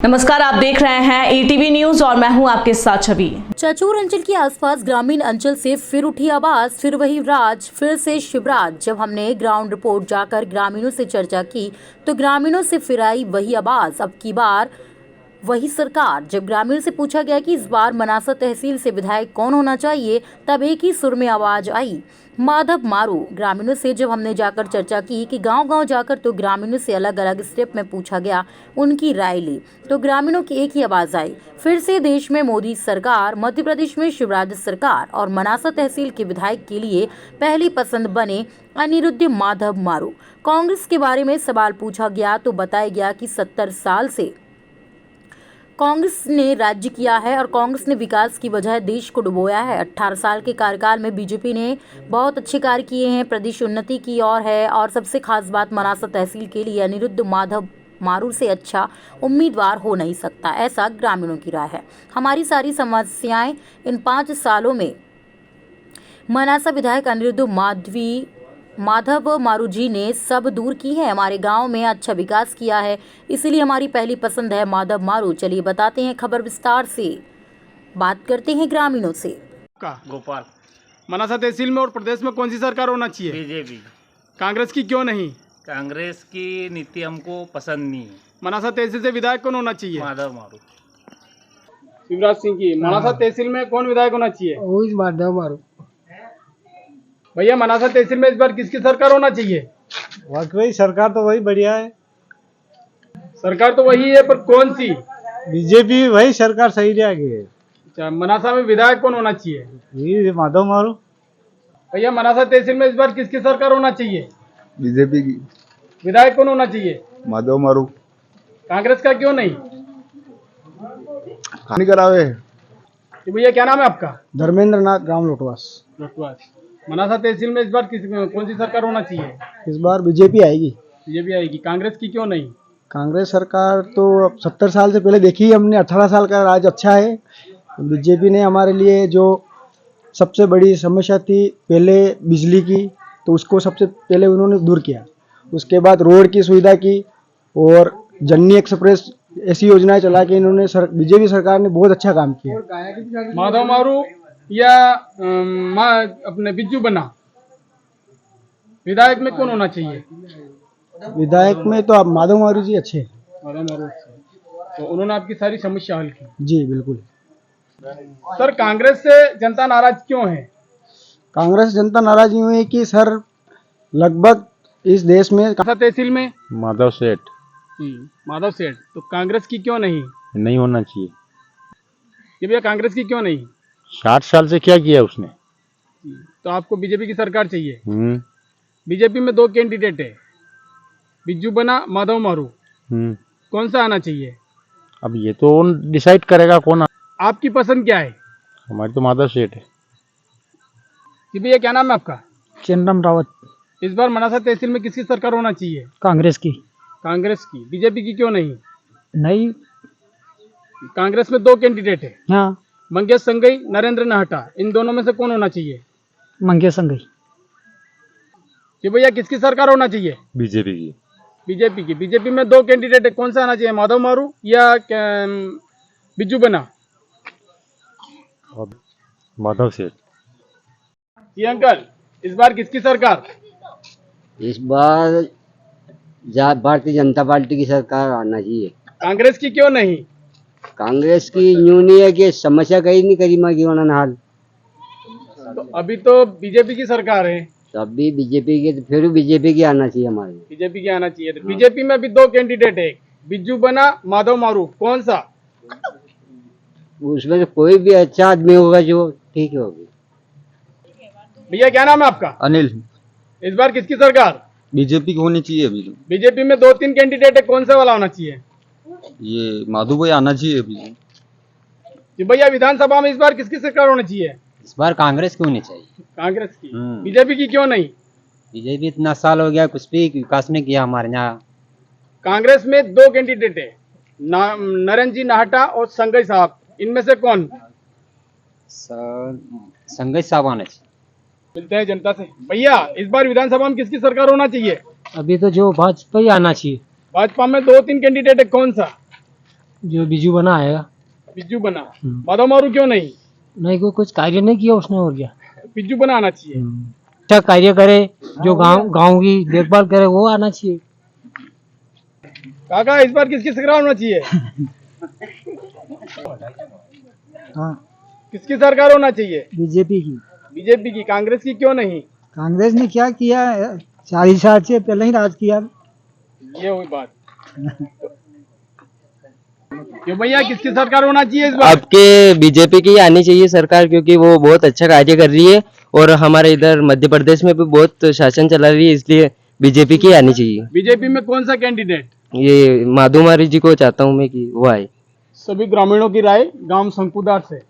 नमस्कार, आप देख रहे हैं ईटीवी न्यूज और मैं हूं आपके साथ छवि। चाचौर अंचल के आसपास ग्रामीण अंचल से फिर उठी आवाज, फिर वही राज, फिर से शिवराज। जब हमने ग्राउंड रिपोर्ट जाकर ग्रामीणों से चर्चा की तो ग्रामीणों से फिर आई वही आवाज, अब की बार वही सरकार। जब ग्रामीणों से पूछा गया कि इस बार मनासा तहसील से विधायक कौन होना चाहिए, तब एक ही सुर में आवाज आई, माधव मारू। ग्रामीणों से जब हमने जाकर चर्चा की कि गांव-गांव जाकर तो ग्रामीणों से अलग अलग स्टेप में पूछा गया, उनकी राय ली, तो ग्रामीणों की एक ही आवाज आई, फिर से देश में मोदी सरकार, मध्य प्रदेश में शिवराज सरकार और मनासा तहसील के विधायक के लिए पहली पसंद बने अनिरुद्ध माधव मारू। कांग्रेस के बारे में सवाल पूछा गया तो बताया गया कि 70 साल से कांग्रेस ने राज्य किया है और कांग्रेस ने विकास की बजाय देश को डुबोया है। 18 साल के कार्यकाल में बीजेपी ने बहुत अच्छे कार्य किए हैं, प्रदेश उन्नति की ओर है और सबसे खास बात मनासा तहसील के लिए अनिरुद्ध माधव मारू से अच्छा उम्मीदवार हो नहीं सकता, ऐसा ग्रामीणों की राय है। हमारी सारी समस्याएं इन 5 सालों में मनासा विधायक अनिरुद्ध माधव मारू जी ने सब दूर की है। हमारे गांव में अच्छा विकास किया है, इसलिए हमारी पहली पसंद है माधव मारू। चलिए बताते हैं खबर विस्तार से, बात करते हैं ग्रामीणों से। गोपाल, मनासा तहसील में और प्रदेश में कौन सी सरकार होना चाहिए? बीजेपी। कांग्रेस की क्यों नहीं? कांग्रेस की नीति हमको पसंद नहीं है। मनासा तहसील से विधायक कौन होना चाहिए? माधव मारू। शिवराज सिंह की। मनासा तहसील में कौन विधायक होना चाहिए? वही माधव मारू। भैया, मनासा तहसील में इस बार किसकी सरकार होना चाहिए? वाकई सरकार तो वही बढ़िया है, सरकार तो वही है, पर कौन सी? बीजेपी वही सरकार सही रहेगी। अच्छा, मनासा में विधायक कौन होना चाहिए? ये माधव मारू। भैया, मनासा तहसील में इस बार किसकी सरकार होना चाहिए? बीजेपी की। विधायक कौन होना चाहिए? माधव मारू। कांग्रेस का क्यों नहीं? कहानी करावे। तो भैया, क्या नाम है आपका? धर्मेंद्र नाथ, ग्राम लोटवास। मनासा तहसील में इस बार कौन सी सरकार होना चाहिए? इस बार बीजेपी आएगी। बीजेपी आएगी। कांग्रेस की क्यों नहीं? कांग्रेस सरकार तो अब 70 साल से पहले देखी हमने, 18 साल का राज अच्छा है। बीजेपी ने हमारे लिए जो सबसे बड़ी समस्या थी पहले बिजली की, तो उसको सबसे पहले उन्होंने दूर किया। उसके बाद रोड की सुविधा की और जननी एक्सप्रेस ऐसी योजनाएं चला के इन्होंने बीजेपी सरकार ने बहुत अच्छा काम किया। माधव मारू या अपने बिज्जू बना, विधायक में कौन होना चाहिए? विधायक में तो अब माधव मारू जी अच्छे। माधव मारू, तो उन्होंने आपकी सारी समस्या हल की। जी बिल्कुल। सर, कांग्रेस से जनता नाराज क्यों है? कांग्रेस जनता नाराज हुई है कि सर लगभग इस देश में तहसील में माधव सेठ माधव सेठ, तो कांग्रेस की क्यों नहीं होना चाहिए? ये भैया, कांग्रेस की क्यों नहीं? 60 साल से क्या किया उसने? तो आपको बीजेपी की सरकार चाहिए। बीजेपी में 2 कैंडिडेट है, बिज्जू बना, माधव मारू। कौन सा आना चाहिए? अब ये तो डिसाइड करेगा कौन। आपकी पसंद क्या है? हमारी तो माधव सेठ है। जी भैया, क्या नाम है आपका? चंदम रावत। इस बार मनासा तहसील में किसकी सरकार होना चाहिए? कांग्रेस की। कांग्रेस की। बीजेपी की क्यों नहीं? नहीं। कांग्रेस में 2 कैंडिडेट है, हाँ, मंगेश संगई, नरेंद्र नाहटा। इन दोनों में से कौन होना चाहिए? मंगेश संगई। कि भैया, किसकी सरकार होना चाहिए? बीजेपी की। बीजेपी की। बीजेपी में 2 कैंडिडेट है, कौन सा आना चाहिए? माधव मारू या बिज्जू बना? माधव सेठ। जी अंकल, इस बार किसकी सरकार? इस बार भारतीय जनता पार्टी की सरकार आना चाहिए। कांग्रेस की क्यों नहीं? कांग्रेस की यूं नहीं है कि समस्या कहीं नहीं करी माँ जीवन हाल। तो अभी तो बीजेपी की सरकार है। तब भी बीजेपी की, तो फिर बीजेपी की आना चाहिए हमारे। बीजेपी की आना चाहिए। तो बीजेपी में अभी 2 कैंडिडेट है, बिज्जू बना, माधव मारू। कौन सा? उसमें से कोई भी अच्छा आदमी होगा जो ठीक होगी। भैया, क्या नाम है आपका? अनिल। इस बार किसकी सरकार? बीजेपी की होनी चाहिए। अभी बीजेपी में 2-3 कैंडिडेट है, कौन सा वाला होना चाहिए? ये माधु भाई आना चाहिए अभी। जी भैया, विधानसभा में इस बार किसकी सरकार होनी चाहिए? इस बार कांग्रेस की होनी चाहिए। कांग्रेस की। बीजेपी की क्यों नहीं? बीजेपी इतना साल हो गया, कुछ भी विकास नहीं किया हमारे यहाँ। कांग्रेस में 2 कैंडिडेट है, नरेंद्र जी नाहटा और संगई साहब। इनमें से कौन? संगई साहब आना चाहिए। मिलते हैं जनता से। भैया, इस बार विधानसभा में किसकी सरकार होना चाहिए? अभी तो जो भाजपा ही आना चाहिए। भाजपा में 2-3 कैंडिडेट है, कौन सा? जो बीजू बना आएगा। बिज्जू बना, माधव मारू क्यों नहीं? नहीं, कोई कुछ कार्य नहीं किया उसने, और क्या। बिज्जू बना आना चाहिए। अच्छा कार्य करे, जो गांव की देखभाल करे, वो आना चाहिए। काका इस बार किसकी सरकार होना चाहिए? हाँ, किसकी सरकार होना चाहिए? बीजेपी की। बीजेपी की, कांग्रेस की क्यों नहीं? कांग्रेस ने क्या किया, 40 साल से पहले ही राज किया। ये हुई बात। क्यों भैया, किसकी सरकार होना चाहिए इस बार? आपके बीजेपी की आनी चाहिए सरकार, क्योंकि वो बहुत अच्छा कार्य कर रही है और हमारे इधर मध्य प्रदेश में भी बहुत शासन चला रही है, इसलिए बीजेपी की आनी चाहिए। बीजेपी में कौन सा कैंडिडेट? ये माधुमारी जी को चाहता हूँ मैं कि वो आए। सभी ग्रामीणों की राय गांव शंकुदार से।